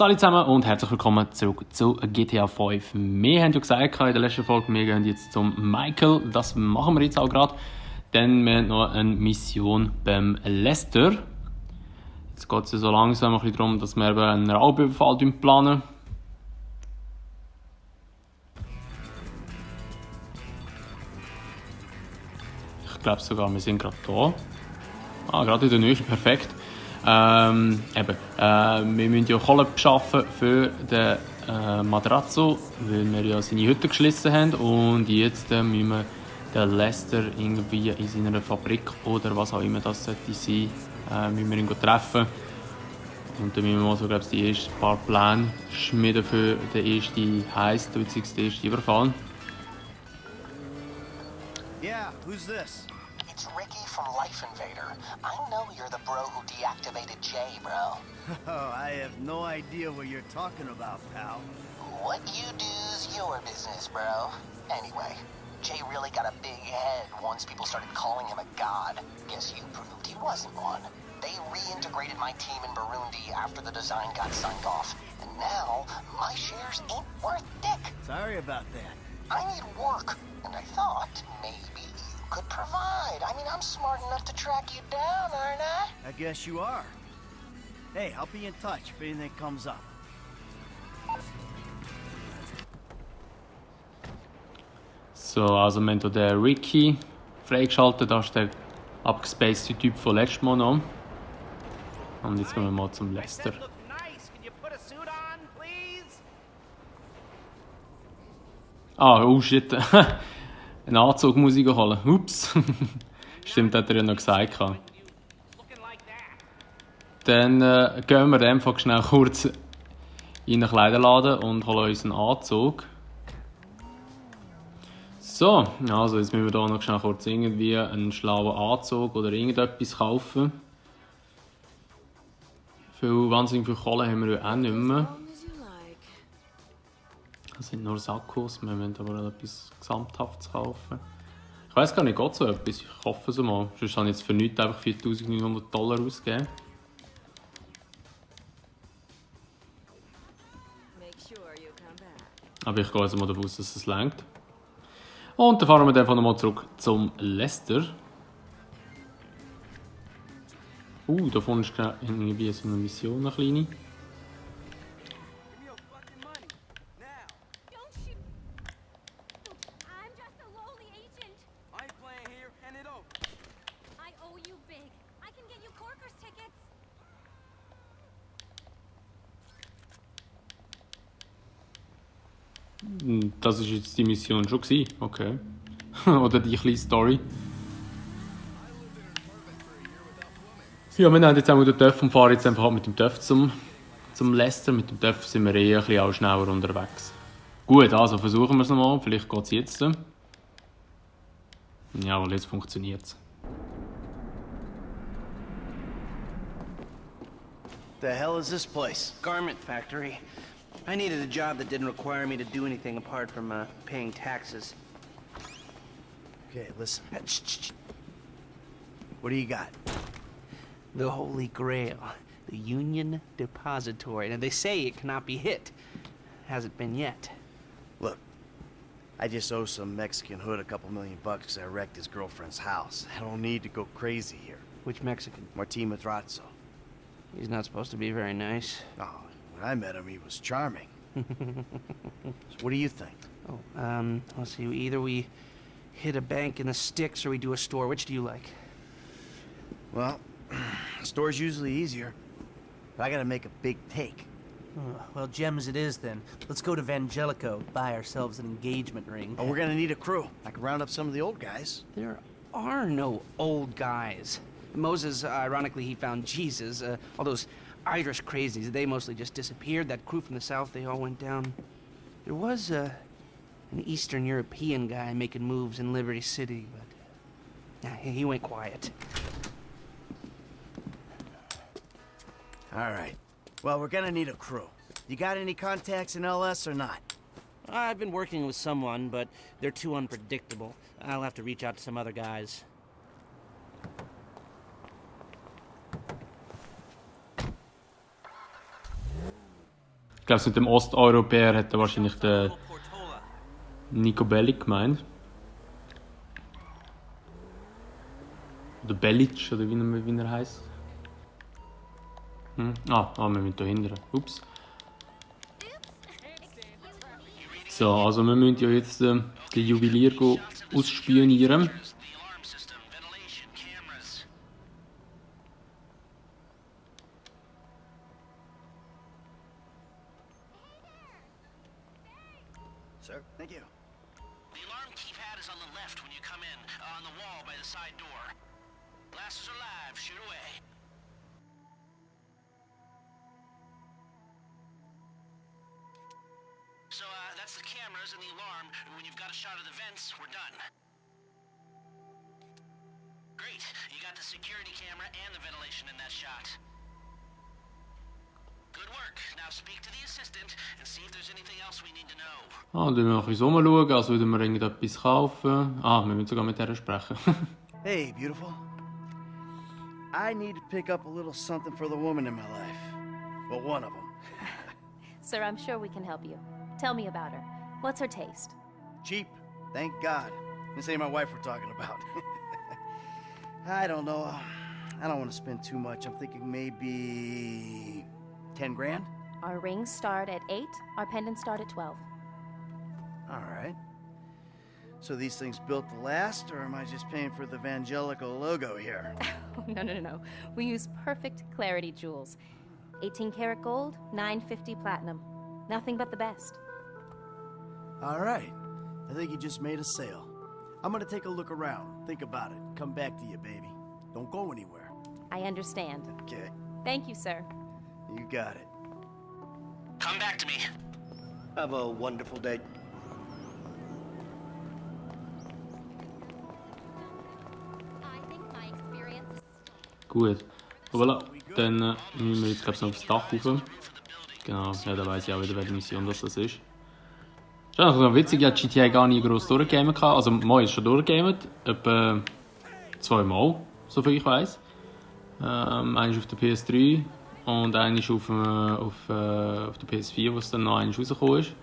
Salut zusammen und herzlich willkommen zurück zu GTA 5. Wir haben ja gesagt in der letzten Folge, wir gehen jetzt zum Michael. Das machen wir jetzt auch gerade. Dann wir haben noch eine Mission beim Lester. Jetzt geht es ja so langsam ein bisschen darum, dass wir eben einen Raubüberfall planen. Ich glaube sogar, wir sind gerade da. Gerade in der Nähe, perfekt. Wir müssen ja Kohle beschaffen für den Madrazo, weil wir ja seine Hütte geschlossen haben. Und jetzt müssen wir den Lester irgendwie in seiner Fabrik oder was auch immer das sollte sein, müssen wir ihn treffen. Und dann müssen wir mal so, glaube ich, die ersten paar Pläne schmieden für den ersten Heist, bzw. den ersten Überfall. Yeah, who's this? It's Ricky from Life Invader. I know you're the bro who deactivated Jay, bro. Oh, I have no idea what you're talking about, pal. What you do's your business, bro. Anyway, Jay really got a big head once people started calling him a god. Guess you proved he wasn't one. They reintegrated my team in Burundi after the design got signed off. And now, my shares ain't worth dick. Sorry about that. I need work, and I thought maybe you could provide. I mean, I'm smart enough to track you down, aren't I? I guess you are. Hey, I'll be in touch if anything comes up. So, also wir haben hier den Ricky freigeschaltet, das ist der abgespacete Typ von letztem Mal noch. Und jetzt gehen wir mal zum Lester. Oh shit. Einen Anzug muss ich holen. Ups. Stimmt, hat er ja noch gesagt. Dann gehen wir einfach schnell kurz in den Kleiderladen und holen uns einen Anzug. So, also jetzt müssen wir hier noch schnell kurz irgendwie einen schlauen Anzug oder irgendetwas kaufen. Wahnsinnig viel Kohle haben wir ja auch nicht mehr. Das sind nur Sakkos, wir müssen aber etwas Gesamthaftes kaufen. Ich weiss gar nicht, geht so etwas? Ich hoffe es mal. Sonst habe ich jetzt für nichts einfach $4.900 ausgegeben. Aber ich gehe also mal davon aus, dass es reicht. Und dann fahren wir einfach nochmal zurück zum Lester. Da vorne ist irgendwie so eine Mission, eine kleine. Das war jetzt die Mission schon gewesen. Okay. Oder die kleine Story. Ja, wir haben jetzt auch den TÜV und fahren jetzt einfach mit dem TÜV zum Lester. Mit dem TÜV sind wir ein bisschen auch schneller unterwegs. Gut, also versuchen wir es nochmal. Vielleicht geht es jetzt. Jawohl, jetzt funktioniert es. The hell is this place? Garment factory. I needed a job that didn't require me to do anything apart from paying taxes. Okay, listen. What do you got? The Holy Grail, the Union Depository. Now, they say it cannot be hit. Hasn't been yet. Look, I just owe some Mexican hood a couple $1 million because I wrecked his girlfriend's house. I don't need to go crazy here. Which Mexican? Martin Madrazo. He's not supposed to be very nice. Oh, when I met him, he was charming. So what do you think? Oh, let's see. Either we hit a bank in the sticks or we do a store. Which do you like? Well, store's usually easier, but I gotta make a big take. Well, gems it is then. Let's go to Vangelico, buy ourselves an engagement ring. Oh, we're gonna need a crew. I can round up some of the old guys. There are no old guys. Moses, ironically, he found Jesus. All those Irish crazies, they mostly just disappeared. That crew from the south, they all went down. There was an Eastern European guy making moves in Liberty City, but he went quiet. All right. Well, we're gonna need a crew. You got any contacts in LS or not? I've been working with someone, but they're too unpredictable. I'll have to reach out to some other guys. glaube, mit dem Osteuropäer hat er wahrscheinlich den Nico Bellic gemeint. Oder Bellic, oder wie er heisst. Wir müssen hier hindern. Ups. So, also wir müssen ja jetzt den Juwelier ausspionieren. Sir, thank you. The alarm keypad is on the left when you come in, on the wall by the side door. Glasses are live, shoot away. So, that's the cameras and the alarm. When you've got a shot of the vents, we're done. Great, you got the security camera and the ventilation in that shot. Good work. Now speak to the assistant and see if there's anything else we need to know. Dann schauen wir noch ein bisschen rumschauen, als würden wir irgendetwas kaufen. Wir müssen sogar mit der sprechen. Hey, beautiful. I need to pick up a little something for the woman in my life. Well, one of them. Sir, I'm sure we can help you. Tell me about her. What's her taste? Cheap, thank God. This ain't my wife we're talking about. I don't know. I don't want to spend too much. I'm thinking maybe 10 grand? Our rings start at 8, our pendants start at 12. All right. So these things built to last, or am I just paying for the Vangelico logo here? No. We use perfect clarity jewels. 18 karat gold, 950 platinum. Nothing but the best. All right. I think you just made a sale. I'm gonna take a look around, think about it, come back to you, baby. Don't go anywhere. I understand. Okay? Thank you, sir. You got it. Come back to me. Have a wonderful day. Gut. Voilà. Dann müssen wir jetzt, glaube ich, noch aufs Dach rauf. Genau, ja, da weiss ich auch wieder, welche Mission das ist. Das ist eigentlich noch witzig, ich habe GTA gar nie gross durchgegamet. Also, mal ist schon durchgegamet. Etwa 2 Mal, soviel ich weiss. Einmal auf der PS3 und einmal auf der PS4, wo es dann noch einmal rausgekommen ist.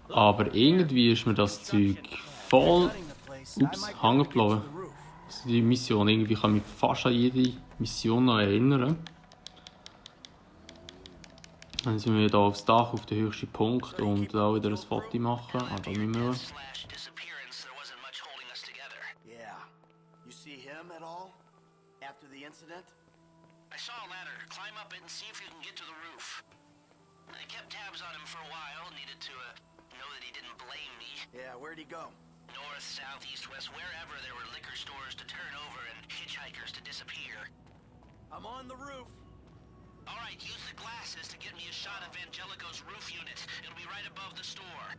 Aber irgendwie ist mir das Zeug voll hängen geblieben. Also die Mission, irgendwie kann ich mich fast an jede Mission noch erinnern. Dann sind wir hier aufs Dach, auf den höchsten Punkt und da wieder ein Foto machen. Da müssen wir. Yeah. You see him at all? After the incident? I saw a ladder. Climb up it and see if you can get to the roof. I kept tabs on him for a while. Needed to know that he didn't blame me. Yeah, where'd he go? North, south, east, west, wherever there were liquor stores to turn over and hitchhikers to disappear. I'm on the roof. All right, use the glasses to get me a shot of Vangelico's roof unit. It'll be right above the store.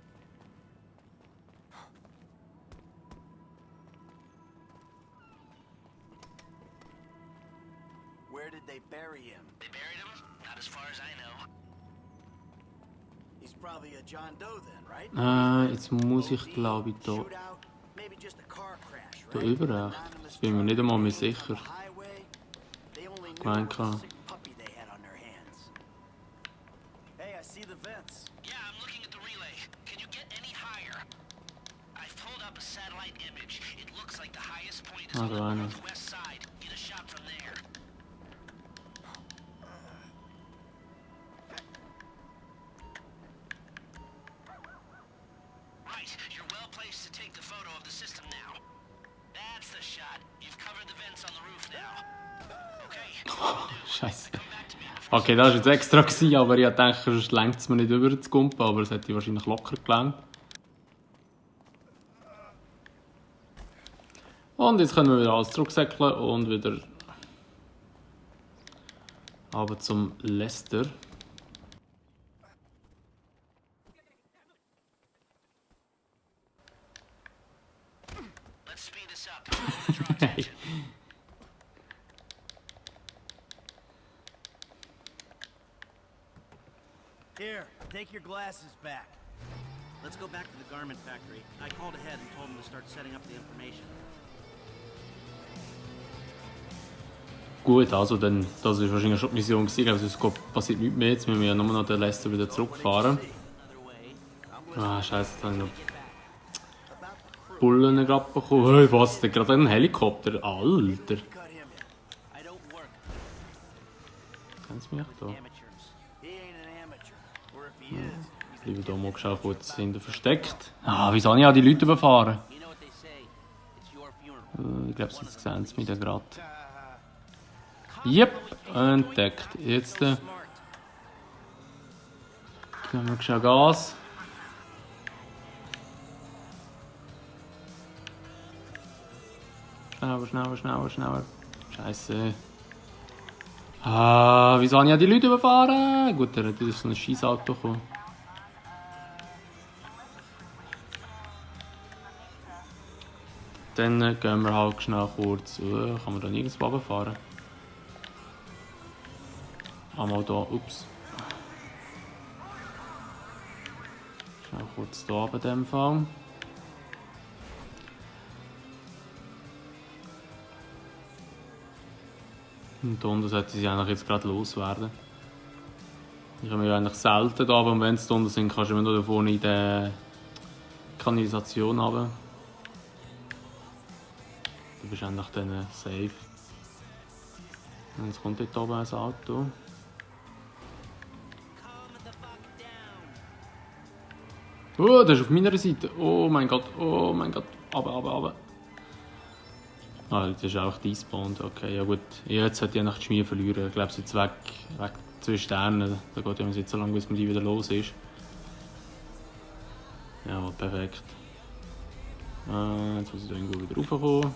Where did they bury him? They buried him? Not as far as I know. He's probably a John Doe then, right? Jetzt muss ich, glaube ich, da Shootout, maybe just a car crash, da right? über. Anonymous Bin mir nicht einmal mehr sicher. highway. They only knew Mein what a Gott. sick puppy they had on their hands. Hey, I see the vents. Yeah, I'm looking at the relay. Can you get any higher? I've pulled up a satellite image. It looks like the highest point is on the I know. northwest side. Get a shot from there. Right, you're well placed to take the photo of the system now. That's the shot. You've covered the vents on the roof now. Okay. Scheiße. Come back to me before Okay, das war jetzt extra, gewesen, aber ich dachte, sonst längt es mir nicht über zu kumpen, aber es hätte wahrscheinlich locker gelangt. Und jetzt können wir wieder alles zurücksäckeln und wieder aber zum Lester. let's speed this up. Draw attention. Here, take your glasses back. Let's go back to the garment factory. I called ahead and told them to start setting up the information. Gut, also dann, das war wahrscheinlich schon die Mission gewesen, aber sonst passiert nichts mehr. Jetzt müssen wir ja nur noch den Lester wieder zurückfahren. Ah, scheiße, jetzt habe ich noch Bullen gerade bekommen. Hey, was? Der gerade ein Helikopter? Alter! Kennen Sie mich da? Jetzt bleiben hier mal schon kurz hinten versteckt. Ah, wieso habe ich auch die Leute überfahren? Ich glaube, jetzt sehen sie mich da gerade. Yep, entdeckt. Jetzt geben wir schon Gas. Schneller. Scheiße. Ah, wieso habe ich die Leute überfahren? Gut, da ist so ein Scheissauto gekommen. Dann gehen wir halt schnell kurz. Kann man da nirgendwo runterfahren? Einmal da, ups. Schnell kurz da bei dem Fall. Und unten sollte sie eigentlich jetzt gerade loswerden. Ich komme ja eigentlich selten da, aber wenn sie unten sind, kannst du immer noch da vorne in die Kanalisation runter. Du bist eigentlich dann safe. Und jetzt kommt dort oben ein Auto. Oh, das ist auf meiner Seite. Oh mein Gott. Aber. Ah, das ist auch despawned. Okay, ja gut. Jetzt hat ich nach die Schmier verlieren. Ich glaube, jetzt weg 2 Sterne. Da geht ja jetzt so lange, bis man die wieder los ist. Ja, perfekt. Jetzt muss ich da irgendwo wieder raufkommen.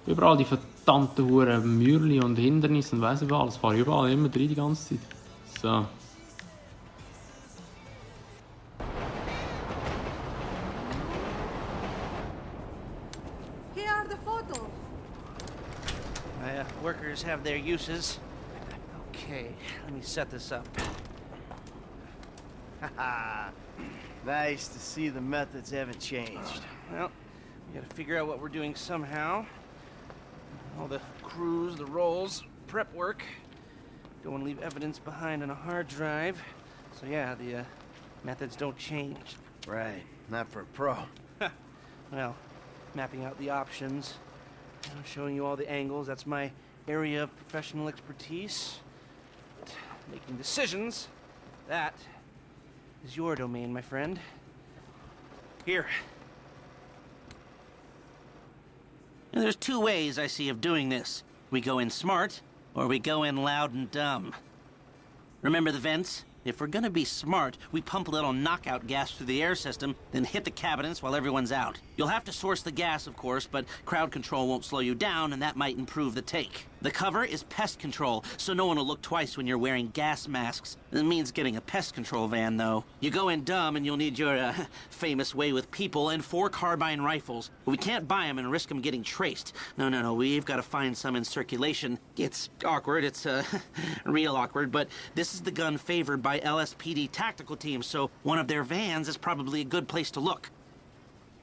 Überall die verdammten Huren Mürli und Hindernisse und weiss ich was. Das fahre ich überall immer drin die ganze Zeit. So. Here are the photos. Workers have their uses. Okay, let me set this up. Haha. Nice to see the methods haven't changed. Well, we gotta figure out what we're doing somehow. All the crews, the rolls, prep work. Don't want to leave evidence behind on a hard drive. So yeah, the methods don't change. Right, not for a pro. Well, mapping out the options, showing you all the angles. That's my area of professional expertise. But making decisions, that is your domain, my friend. Here. And there's 2 ways I see of doing this. We go in smart, or we go in loud and dumb. Remember the vents? If we're gonna be smart, we pump a little knockout gas through the air system, then hit the cabinets while everyone's out. You'll have to source the gas, of course, but crowd control won't slow you down, and that might improve the take. The cover is pest control, so no one will look twice when you're wearing gas masks. It means getting a pest control van, though. You go in dumb, and you'll need your famous way with people and 4 carbine rifles. But we can't buy them and risk them getting traced. No, we've got to find some in circulation. It's awkward, it's real awkward, but this is the gun favored by LSPD tactical teams, so one of their vans is probably a good place to look.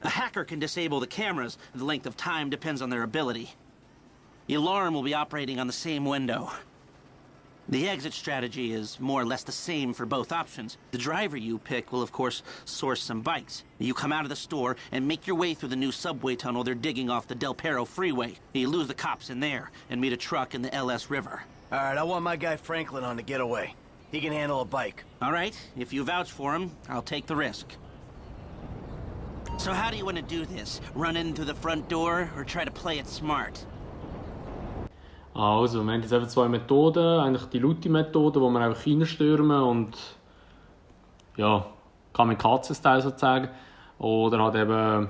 A hacker can disable the cameras. The length of time depends on their ability. The alarm will be operating on the same window. The exit strategy is more or less the same for both options. The driver you pick will, of course, source some bikes. You come out of the store and make your way through the new subway tunnel they're digging off the Del Perro freeway. You lose the cops in there and meet a truck in the LS River. All right, I want my guy Franklin on the getaway. He can handle a bike. All right, if you vouch for him, I'll take the risk. So how do you want to do this? Run in through the front door or try to play it smart? Also, wir haben jetzt eben 2 Methoden. Eigentlich die Looting-Methode, wo wir einfach reinstürmen und ja, Kamikaze-Style sozusagen. Oder halt eben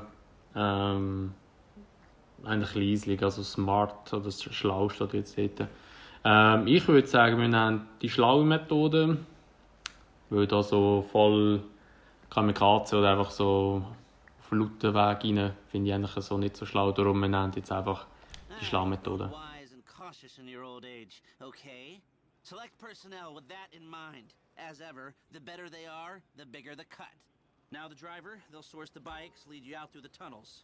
eigentlich leislich, also smart oder schlau steht jetzt dort. Ich würde sagen, wir nehmen die schlaue Methode, weil da so voll Kamikaze oder einfach so auf den lauten Weg rein finde ich eigentlich so nicht so schlau. Darum wir nehmen jetzt einfach die schlaue Methode. In your old age, okay? Select personnel with that in mind. As ever, the better they are, the bigger the cut. Now the driver, they'll source the bikes, lead you out through the tunnels.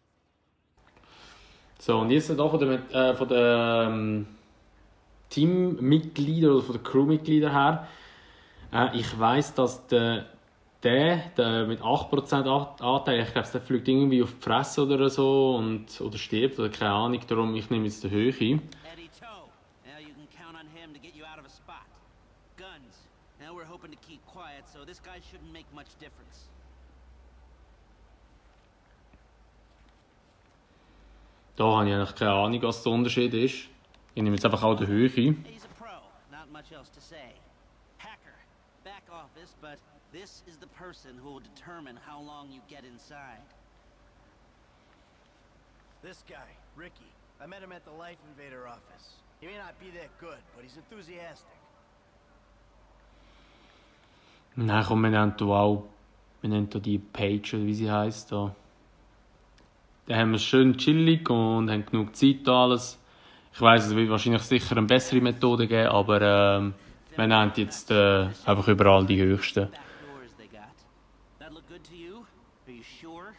So, und jetzt hier von den Teammitgliedern oder von den Crewmitgliedern her. Ich weiss, dass der mit 8% Anteil, ich glaube, der fliegt irgendwie auf die Fresse oder so oder stirbt oder keine Ahnung. Darum, ich nehme jetzt die Höhe. Eddie Toe. Now you can count on him to get you out of a spot. Guns. Now we're hoping to keep quiet, so this guy shouldn't make much difference. Da habe ich eigentlich keine Ahnung, was der Unterschied ist. Ich nehme jetzt einfach auch die Höhe. He's a pro. Not much else to say. Hacker. Back office, but this is the person who will determine how long you get inside. This guy, Ricky. I met him at the Life Invader office. He may not be that good, but he's enthusiastic. Nein, komm, wir nennen hier die Page, oder wie sie heisst. Da haben wir es schön chillig und haben genug Zeit da alles. Ich weiss, es wird wahrscheinlich sicher eine bessere Methode geben, aber wir nennen jetzt einfach überall die höchsten. Backdoors they got. That look good to you? Are you sure?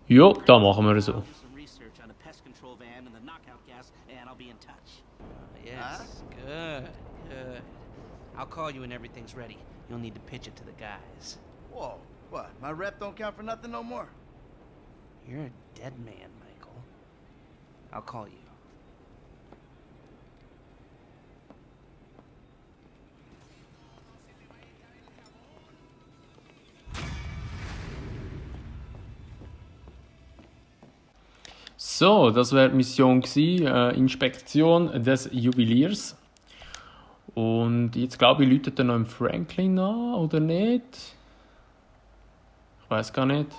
Ja, da machen wir so. I'll do some research on a pest control van and the knockout gas, and I'll be in touch. Yes, good. I'll call you when everything's ready. You'll need to pitch it to the guys. Whoa, what? My rep don't count for nothing no more? You're a dead man, Michael. I'll call you. So, das wäre die Mission gewesen, Inspektion des Juweliers. Und jetzt glaube ich, läutet er noch im Franklin an, oder nicht? Ich weiß gar nicht.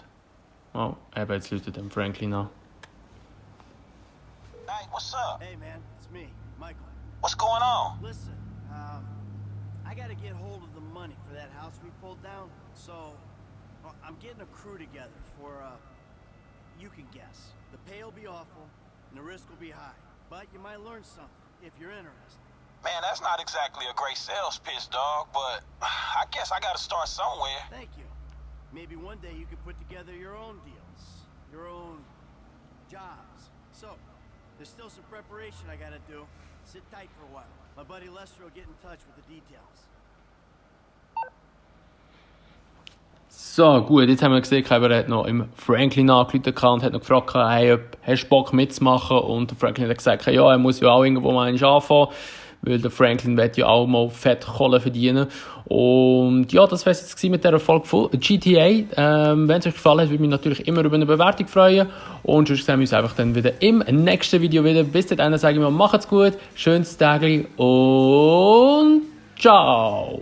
Oh, eben, jetzt läutet er im Franklin an. Hey, what's up? Hey, man, it's me, Michael. What's going on? Listen, I gotta get hold of the money for that house we pulled down, so I'm getting a crew together for, you can guess. The pay will be awful, and the risk will be high, but you might learn something if you're interested. Man, that's not exactly a great sales pitch, dog, but I guess I gotta start somewhere. Thank you. Maybe one day you could put together your own deals, your own jobs. So, there's still some preparation I gotta do. Sit tight for a while. My buddy Lester will get in touch with the details. So, gut, jetzt haben wir gesehen, er hat noch im Franklin angerufen und hat noch gefragt, hey, hast du Bock mitzumachen? Und der Franklin hat gesagt, ja, er muss ja auch irgendwo mal anfangen, weil der Franklin wird ja auch mal fett Kohle verdienen. Und ja, das war es jetzt mit dieser Folge von GTA. Wenn es euch gefallen hat, würde mich natürlich immer über eine Bewertung freuen. Und sonst sehen wir uns einfach dann wieder im nächsten Video wieder. Bis dahin sage ich mal, macht's gut, schönes Tag und ciao!